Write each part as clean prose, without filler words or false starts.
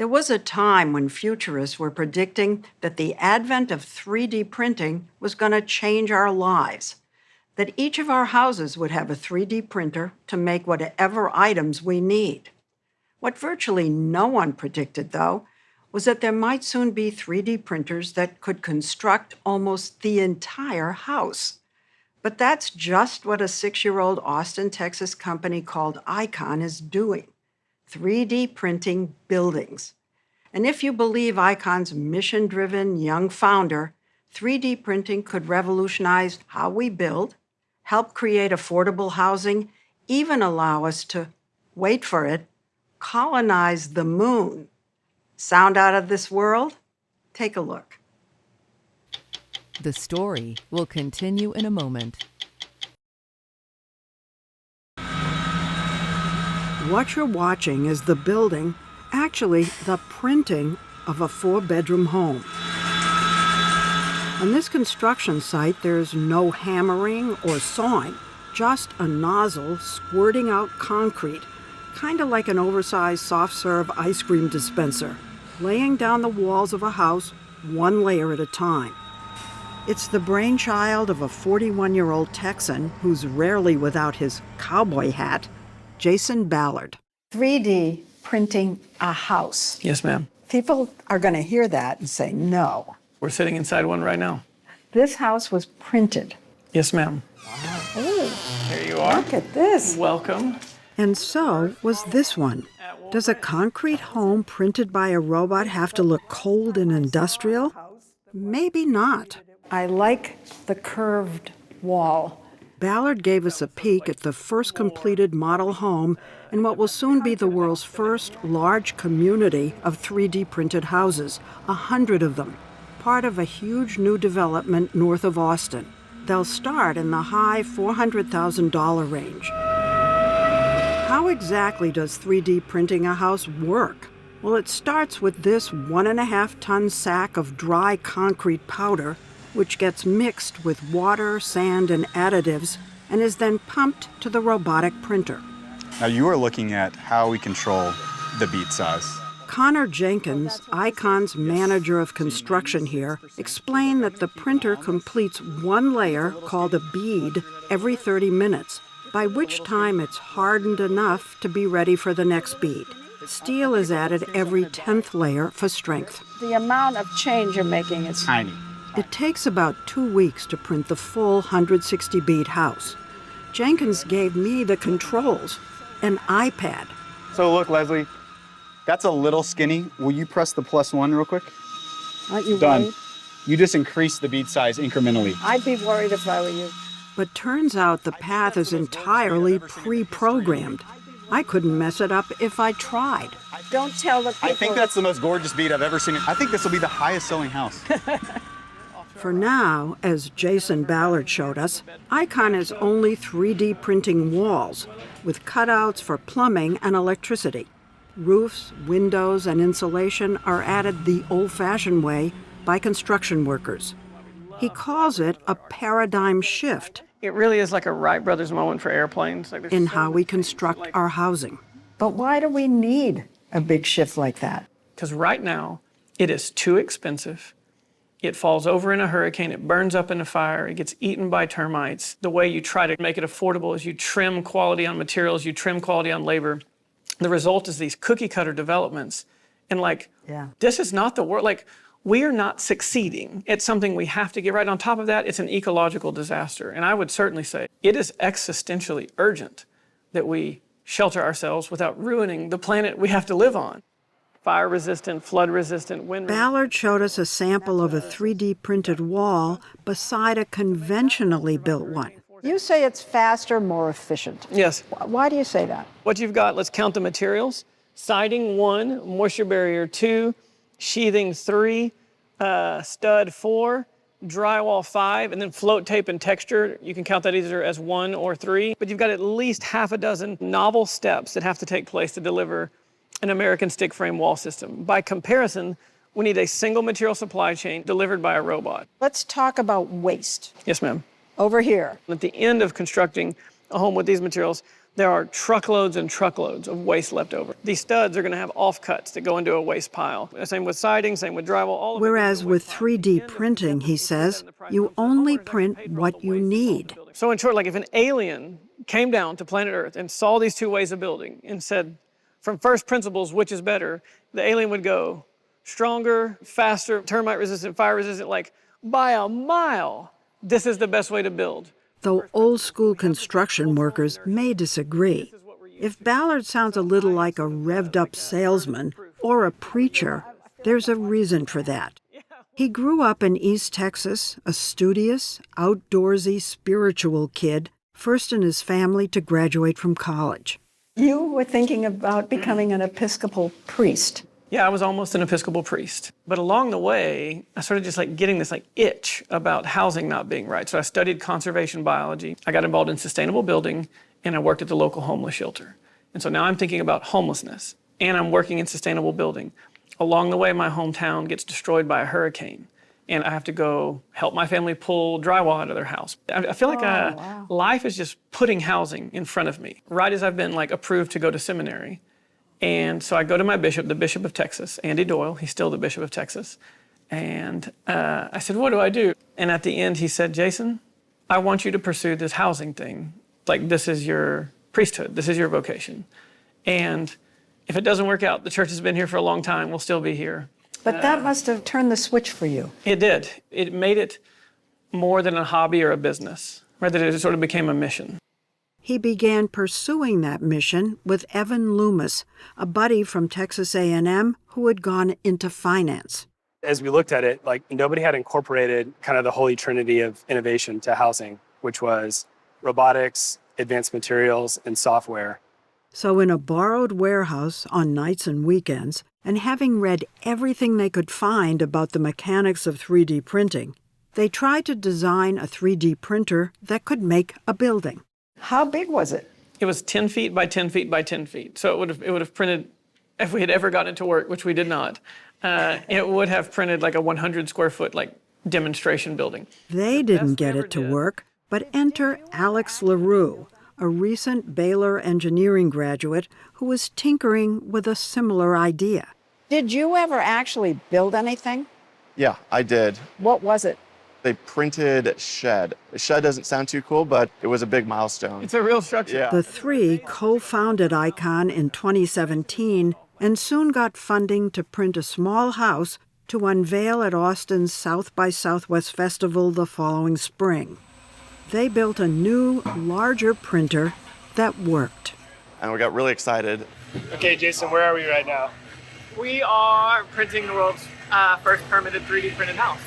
There was a time when futurists were predicting that the advent of 3D printing was going to change our lives, that each of our houses would have a 3D printer to make whatever items we need. What virtually no one predicted, though, was that there might soon be 3D printers that could construct almost the entire house. But that's just what a 6-year-old Austin, Texas company called Icon is doing, 3D printing buildings. And if you believe Icon's mission-driven young founder, 3D printing could revolutionize how we build, help create affordable housing, even allow us to, wait for it, colonize the moon. Sound out of this world? Take a look. The story will continue in a moment. What you're watching is the building, actually the printing of a 4-bedroom home. On this construction site, there's no hammering or sawing, just a nozzle squirting out concrete, kind of like an oversized soft-serve ice cream dispenser, laying down the walls of a house one layer at a time. It's the brainchild of a 41-year-old Texan who's rarely without his cowboy hat, Jason Ballard. 3D printing a house. Yes, ma'am. People are going to hear that and say no. We're sitting inside one right now. This house was printed. Yes, ma'am. Wow. Ooh, Here you are. look at this. Welcome. And so was this one. Does a concrete home printed by a robot have to look cold and industrial? Maybe not. I like the curved wall. Ballard gave us a peek at the first completed model home in what will soon be the world's first large community of 3D printed houses, 100 of them, part of a huge new development north of Austin. They'll start in the high $400,000 range. How exactly does 3D printing a house work? Well, it starts with this 1.5-ton sack of dry concrete powder, which gets mixed with water, sand, and additives, and is then pumped to the robotic printer. Now you are looking at how we control the bead size. Connor Jenkins, Icon's manager of construction here, explained that the printer completes one layer called a bead every 30 minutes, by which time it's hardened enough to be ready for the next bead. Steel is added every 10th layer for strength. The amount of change you're making is Tiny. It takes about 2 weeks to print the full 160 bead house. Jenkins gave me the controls, an iPad. So look, Leslie, that's a little skinny. Will you press the +1 real quick? Aren't you Done. worried? You just increase the bead size incrementally. I'd be worried if I were you. But turns out the path is entirely pre-programmed. I couldn't mess it up if I tried. Don't tell the people. I think that's the most gorgeous bead I've ever seen. I think this will be the highest selling house. For now, as Jason Ballard showed us, Icon is only 3D printing walls with cutouts for plumbing and electricity. Roofs, windows, and insulation are added the old-fashioned way by construction workers. He calls it a paradigm shift It really is like a Wright Brothers moment for airplanes. Like in how we construct our housing. But why do we need a big shift like that? Because right now, it is too expensive. It falls over in a hurricane, it burns up in a fire, it gets eaten by termites. The way you try to make it affordable is you trim quality on materials, you trim quality on labor. The result is these cookie cutter developments. And this is not the world. We are not succeeding. It's something we have to get right. On top of that, it's an ecological disaster. And I would certainly say it is existentially urgent that we shelter ourselves without ruining the planet we have to live on. Fire-resistant, flood-resistant, wind. Ballard showed us a sample of a 3D printed wall beside a conventionally built one. You say it's faster, more efficient. Yes. Why do you say that? What you've got, let's count the materials. Siding 1, moisture barrier 2, sheathing 3, stud 4, drywall 5, and then float tape and texture. You can count that either as 1 or 3. But you've got at least half a dozen novel steps that have to take place to deliver an American stick frame wall system. By comparison, we need a single material supply chain delivered by a robot. Let's talk about waste. Yes, ma'am. Over here. At the end of constructing a home with these materials, There are truckloads and truckloads of waste left over. These studs are going to have offcuts that go into a waste pile. Same with siding, same with drywall. All of it goes into Whereas a with waste pile. At the 3D end of it, printing, he you have to says, include that in the price you of the only homeowner's having print paid for all what the you waste that's on the need. building. So in short, like if an alien came down to planet Earth and saw these two ways of building and said, from first principles, which is better, the alien would go, stronger, faster, termite resistant, fire resistant, like by a mile, this is the best way to build. Though old school construction workers may disagree. If Ballard sounds a little like a revved up salesman or a preacher, there's a reason for that. He grew up in East Texas, a studious, outdoorsy, spiritual kid, first in his family to graduate from college. You were thinking about becoming an Episcopal priest. Yeah, I was almost an Episcopal priest. But along the way, I started just like getting this like itch about housing not being right. So I studied conservation biology. I got involved in sustainable building, and I worked at the local homeless shelter. And so now I'm thinking about homelessness, and I'm working in sustainable building. Along the way, my hometown gets destroyed by a hurricane, and I have to go help my family pull drywall out of their house. I feel like life is just putting housing in front of me, right as I've been like approved to go to seminary. And so I go to my bishop, the Bishop of Texas, Andy Doyle. He's still the Bishop of Texas. And I said, what do I do? And at the end, he said, Jason, I want you to pursue this housing thing. Like, this is your priesthood. This is your vocation. And if it doesn't work out, the church has been here for a long time. We'll still be here. But that must have turned the switch for you. It did. It made it more than a hobby or a business. Rather, it sort of became a mission. He began pursuing that mission with Evan Loomis, a buddy from Texas A&M who had gone into finance. As we looked at it, like nobody had incorporated kind of the holy trinity of innovation to housing, which was robotics, advanced materials, and software. So in a borrowed warehouse on nights and weekends, and having read everything they could find about the mechanics of 3D printing, they tried to design a 3D printer that could make a building. How big was it? It was 10 feet by 10 feet by 10 feet. So it would have printed, if we had ever gotten it to work, which we did not, it would have printed like a 100 square foot like demonstration building. They didn't get it to work, but enter Alex LaRue, a recent Baylor engineering graduate who was tinkering with a similar idea. Did you ever actually build anything? Yeah, I did. What was it? They printed shed. A shed doesn't sound too cool, but it was a big milestone. It's a real structure. Yeah. The three co-founded Icon in 2017 and soon got funding to print a small house to unveil at Austin's South by Southwest Festival the following spring. They built a new, larger printer that worked. And we got really excited. Okay, Jason, where are we right now? We are printing the world's first permitted 3D printed house.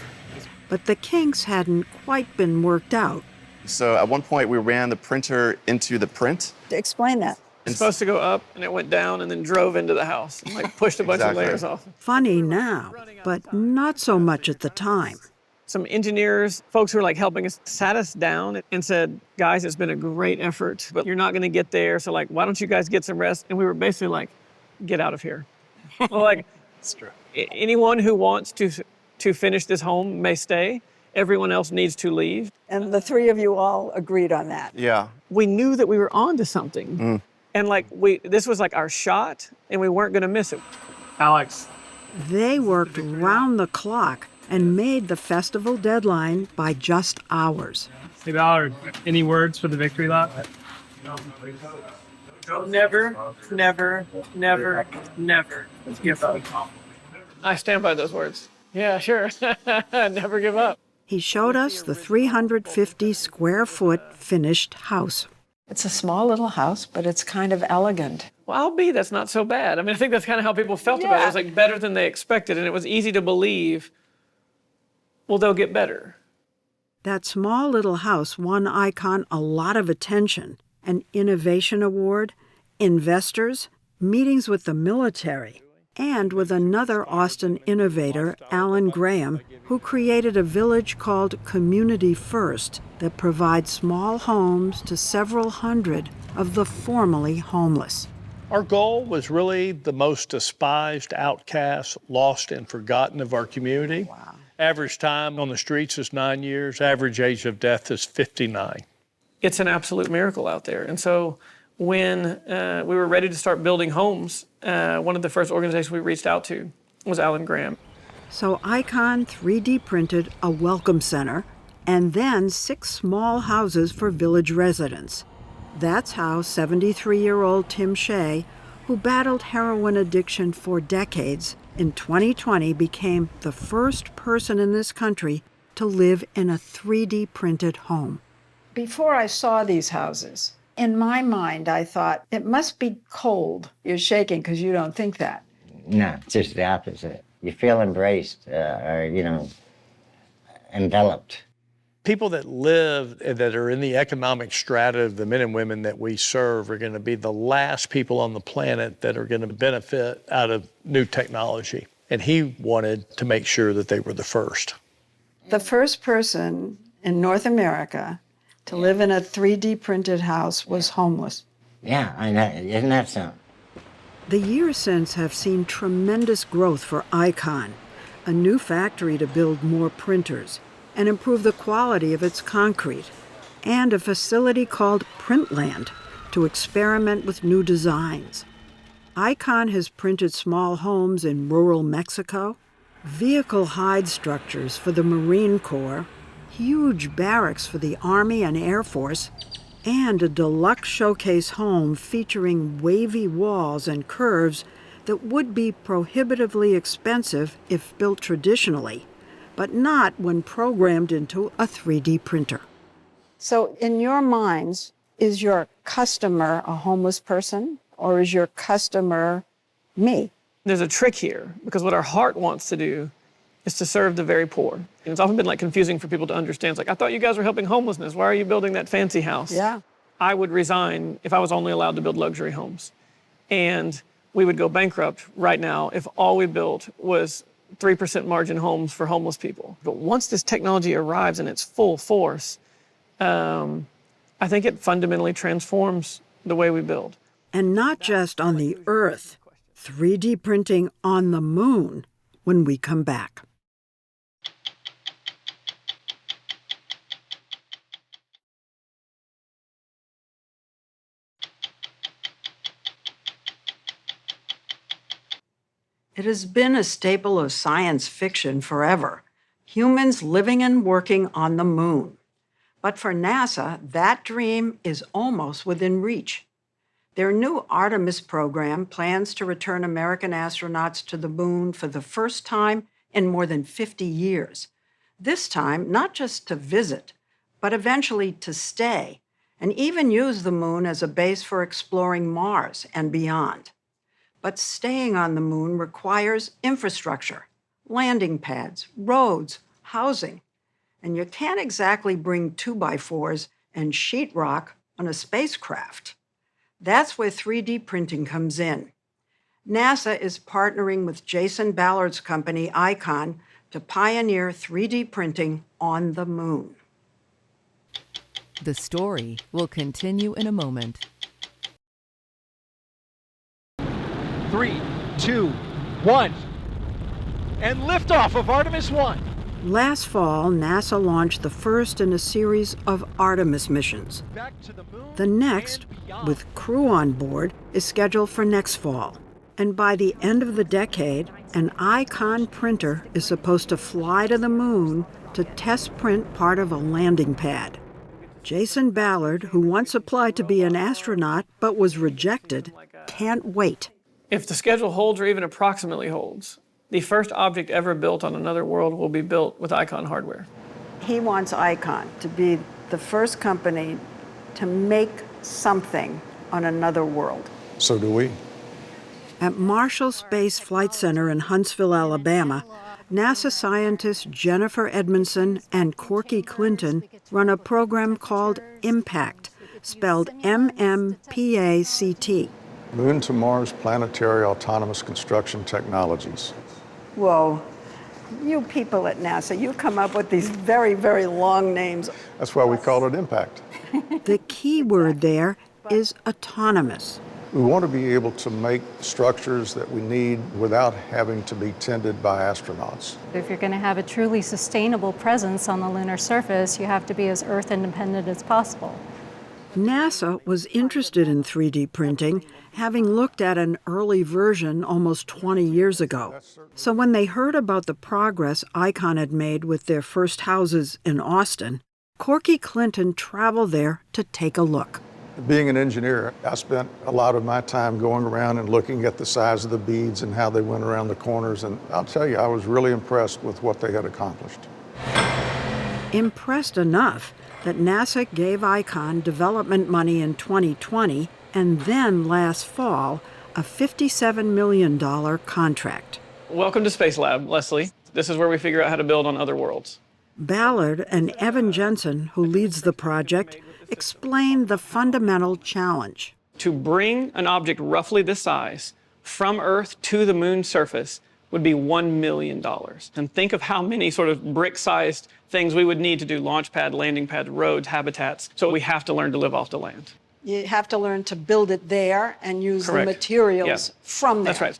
But the kinks hadn't quite been worked out. So at one point, we ran the printer into the print. Explain that. It's supposed to go up, and it went down and then drove into the house and like pushed a bunch Exactly. of layers off. Funny now, but not so much at the time. Some engineers, folks who were like helping us, sat us down and said, guys, it's been a great effort, but you're not going to get there. So like, why don't you guys get some rest? And we were basically like, get out of here. Well, like, It's true. anyone who wants to finish this home may stay. Everyone else needs to leave. And the three of you all agreed on that. Yeah. We knew that we were onto something. And like this was like our shot, and we weren't going to miss it. Alex, They worked round the clock and made the festival deadline by just hours. hey Ballard, any words for the victory lap? Never, never, never, never give up. I stand by those words. Yeah, sure. Never give up. He showed us the 350 square foot finished house. It's a small little house, but it's kind of elegant. Well, I'll be. That's not so bad. I mean, I think that's kind of how people felt about it. It was like better than they expected, and it was easy to believe, well, they'll get better. That small little house won Icon a lot of attention, an innovation award, investors, meetings with the military, and with another Austin innovator, Alan Graham, who created a village called Community First that provides small homes to several hundred of the formerly homeless. Our goal was really the most despised, outcast, lost, and forgotten of our community. Wow. Average time on the streets is 9 years. Average age of death is 59. It's an absolute miracle out there. And so When we were ready to start building homes, one of the first organizations we reached out to was Alan Graham. So Icon 3D printed a welcome center and then 6 small houses for village residents. That's how 73-year-old Tim Shea, who battled heroin addiction for decades, in 2020 became the first person in this country to live in a 3D printed home. Before I saw these houses, in my mind, I thought, it must be cold. You're shaking because you don't think that. No, it's just the opposite. You feel embraced enveloped. People that live, that are in the economic strata of the men and women that we serve are going to be the last people on the planet that are going to benefit out of new technology. And he wanted to make sure that they were the first. The first person in North America to live in a 3D printed house was homeless. Yeah, I know. Isn't that something? The years since have seen tremendous growth for Icon, a new factory to build more printers and improve the quality of its concrete, and a facility called Printland to experiment with new designs. Icon has printed small homes in rural Mexico, vehicle hide structures for the Marine Corps, huge barracks for the Army and Air Force, and a deluxe showcase home featuring wavy walls and curves that would be prohibitively expensive if built traditionally, but not when programmed into a 3D printer. So in your minds, is your customer a homeless person, or is your customer me? There's a trick here, because what our heart wants to do is to serve the very poor. And it's often been confusing for people to understand. It's like, I thought you guys were helping homelessness. Why are you building that fancy house? Yeah. I would resign if I was only allowed to build luxury homes. And we would go bankrupt right now if all we built was 3% margin homes for homeless people. But once this technology arrives in its full force, I think it fundamentally transforms the way we build. And not just on the Earth, 3D printing on the moon when we come back. It has been a staple of science fiction forever, humans living and working on the moon. But for NASA, that dream is almost within reach. Their new Artemis program plans to return American astronauts to the moon for the first time in more than 50 years. This time, not just to visit, but eventually to stay, and even use the moon as a base for exploring Mars and beyond. But staying on the moon requires infrastructure, landing pads, roads, housing. And you can't exactly bring 2x4s and sheetrock on a spacecraft. That's where 3D printing comes in. NASA is partnering with Jason Ballard's company, Icon, to pioneer 3D printing on the moon. The story will continue in a moment. 3, 2, 1. And liftoff of Artemis 1. Last fall, NASA launched the first in a series of Artemis missions. Back to the moon. The next, with crew on board, is scheduled for next fall. And by the end of the decade, an Icon printer is supposed to fly to the moon to test print part of a landing pad. Jason Ballard, who once applied to be an astronaut but was rejected, can't wait. If the schedule holds or even approximately holds, the first object ever built on another world will be built with Icon hardware. He wants Icon to be the first company to make something on another world. So do we. At Marshall Space Flight Center in Huntsville, Alabama, NASA scientists Jennifer Edmondson and Corky Clinton run a program called IMPACT, spelled MMPACT. Moon to Mars Planetary Autonomous Construction Technologies. Whoa, you people at NASA, you come up with these very, very long names. That's why we call it Impact. The key word there is autonomous. We want to be able to make structures that we need without having to be tended by astronauts. If you're going to have a truly sustainable presence on the lunar surface, you have to be as Earth independent as possible. NASA was interested in 3D printing, having looked at an early version almost 20 years ago. So when they heard about the progress Icon had made with their first houses in Austin, Corky Clinton traveled there to take a look. Being an engineer, I spent a lot of my time going around and looking at the size of the beads and how they went around the corners, and I'll tell you, I was really impressed with what they had accomplished. Impressed enough that NASA gave Icon development money in 2020 and then last fall a $57 million contract. Welcome to Space Lab, Lesley. This is where we figure out how to build on other worlds. Ballard and Evan Jensen, who leads the project, explained the fundamental challenge. To bring an object roughly this size from Earth to the moon's surface would be $1 million. And think of how many sort of brick-sized things we would need to do: launch pad, landing pad, roads, habitats. So we have to learn to live off the land. You have to learn to build it there and use Correct. the materials from there. That's right.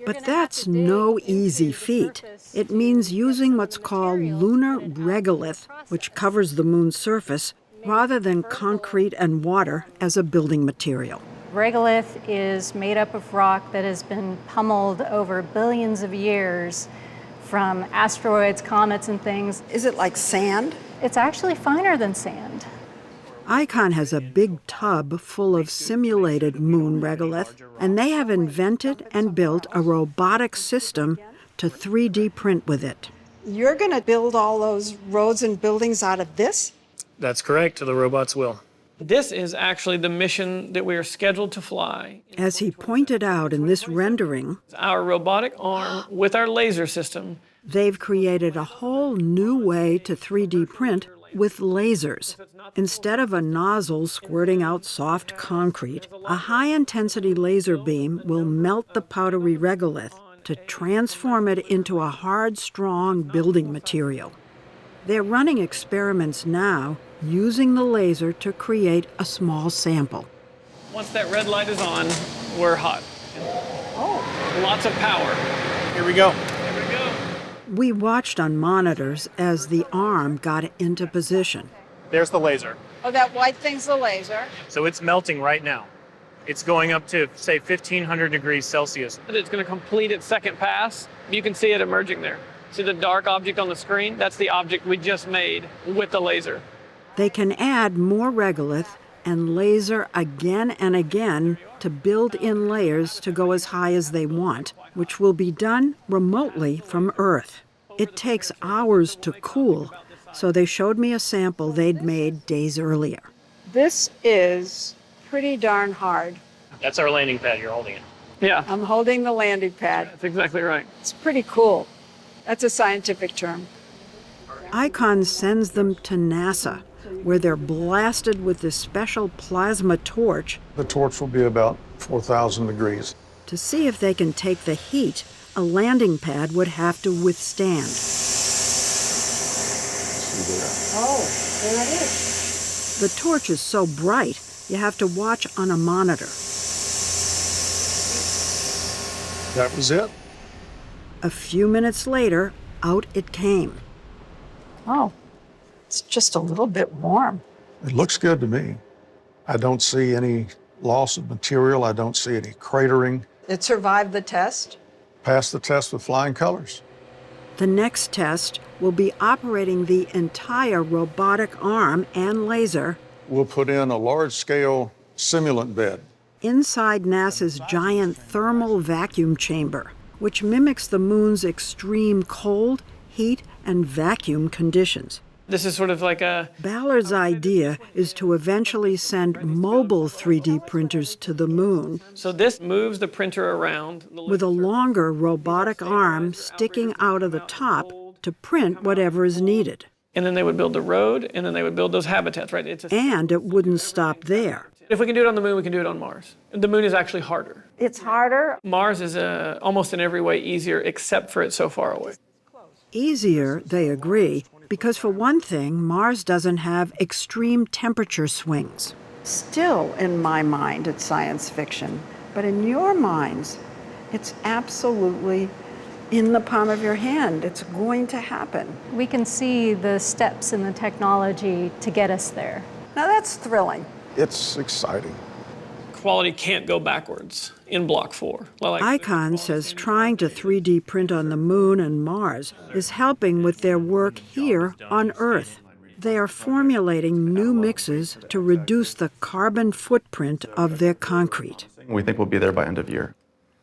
But that's no easy feat. It means using what's called lunar regolith, which covers the moon's surface, rather than concrete and water as a building material. Regolith is made up of rock that has been pummeled over billions of years from asteroids, comets, and things. Is it like sand? It's actually finer than sand. Icon has a big tub full of simulated moon regolith, and they have invented and built a robotic system to 3D print with it. You're going to build all those roads and buildings out of this? That's correct, the robots will. This is actually the mission that we are scheduled to fly. As he pointed out in this rendering, Our robotic arm with our laser system. they've created a whole new way to 3D print with lasers. Instead of a nozzle squirting out soft concrete, a high-intensity laser beam will melt the powdery regolith to transform it into a hard, strong building material. They're running experiments now using the laser to create a small sample. Once that red light is on, we're hot. Oh. Lots of power. Here we go. Here we go. We watched on monitors as the arm got into position. There's the laser. Oh, that white thing's the laser. So it's melting right now. It's going up to, say, 1,500 degrees Celsius. It's going to complete its second pass. You can see it emerging there. See the dark object on the screen? That's the object we just made with the laser. They can add more regolith and laser again and again to build in layers to go as high as they want, which will be done remotely from Earth. It takes hours to cool, so they showed me a sample they'd made days earlier. This is pretty darn hard. That's our landing pad. You're holding it. Yeah, I'm holding the landing pad. that's exactly right. It's pretty cool. That's a scientific term. Icon sends them to NASA, where they're blasted with this special plasma torch The torch will be about 4,000 degrees. to see if they can take the heat a landing pad would have to withstand. See Oh, there it is. The torch is so bright, you have to watch on a monitor. there. That was it. A few minutes later, out it came. Oh, it's just a little bit warm. It looks good to me. I don't see any loss of material. I don't see any cratering. It survived the test. Passed the test with flying colors. The next test will be operating the entire robotic arm and laser We'll put in a large-scale simulant bed. inside NASA's giant thermal vacuum chamber, which mimics the moon's extreme cold, heat, and vacuum conditions. This is sort of like a Ballard's idea is to eventually send mobile 3D printers to the moon So this moves the printer around. with a longer robotic arm sticking out of the top to print whatever is needed. And then they would build the road, and then they would build those habitats, right? And it wouldn't stop there. If we can do it on the moon, we can do it on Mars. The moon is actually harder. It's harder. Mars is almost in every way easier, except for it's so far away. Easier, they agree, because for one thing, Mars doesn't have extreme temperature swings. Still, in my mind, it's science fiction. But in your minds, it's absolutely in the palm of your hand. It's going to happen. We can see the steps in the technology to get us there. Now that's thrilling. It's exciting. Quality can't go backwards in Block 4. Icon says trying to 3D print on the moon and Mars is helping with their work here on Earth. They are formulating new mixes to reduce the carbon footprint of their concrete. We think we'll be there by end of year.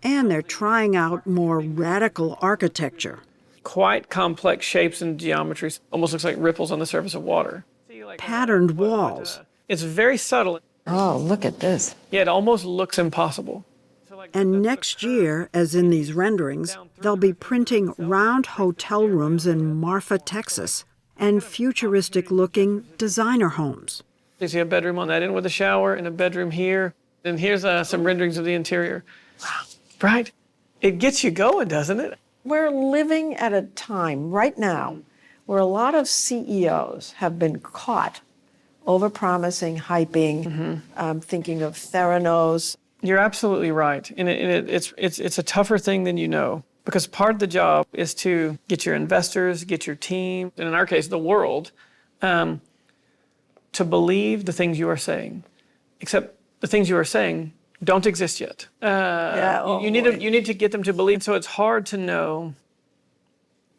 And they're trying out more radical architecture. Quite complex shapes and geometries. Almost looks like ripples on the surface of water. Patterned walls. It's very subtle. Oh, look at this. Yeah, it almost looks impossible. And next year, as in these renderings, they'll be printing round hotel rooms in Marfa, Texas, and futuristic-looking designer homes. You see a bedroom on that end with a shower and a bedroom here. And here's some renderings of the interior. Wow, right? It gets you going, doesn't it? We're living at a time right now where a lot of CEOs have been caught overpromising, hyping, thinking of Theranos. You're absolutely right. And it's a tougher thing than you know, because part of the job is to get your investors, get your team, and in our case, the world, to believe the things you are saying. Except the things you are saying don't exist yet. You need to get them to believe. So it's hard to know.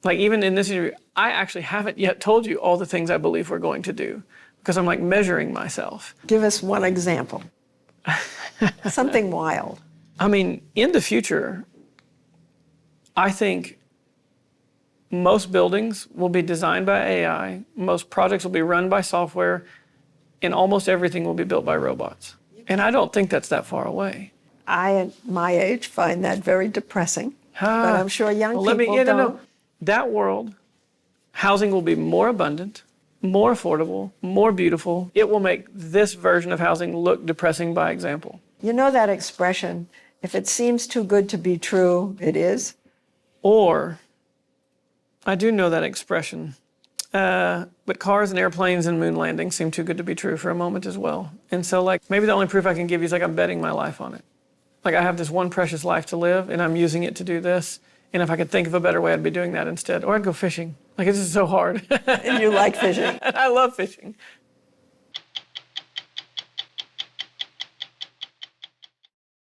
Like even in this interview, I actually haven't yet told you all the things I believe we're going to do, because I'm like measuring myself. Give us one example. Something wild. I mean, in the future, I think most buildings will be designed by AI, most projects will be run by software, and almost everything will be built by robots. And I don't think that's that far away. I, at my age, find that very depressing. But I'm sure young people don't. No. That world, housing will be more abundant, more affordable, more beautiful. It will make this version of housing look depressing by example. You know that expression, if it seems too good to be true, it is? Or, I do know that expression, but cars and airplanes and moon landings seem too good to be true for a moment as well. And so like, maybe the only proof I can give you is like I'm betting my life on it. Like I have this one precious life to live and I'm using it to do this. And if I could think of a better way, I'd be doing that instead. Or I'd go fishing. Like, this is so hard. And you like fishing. I love fishing.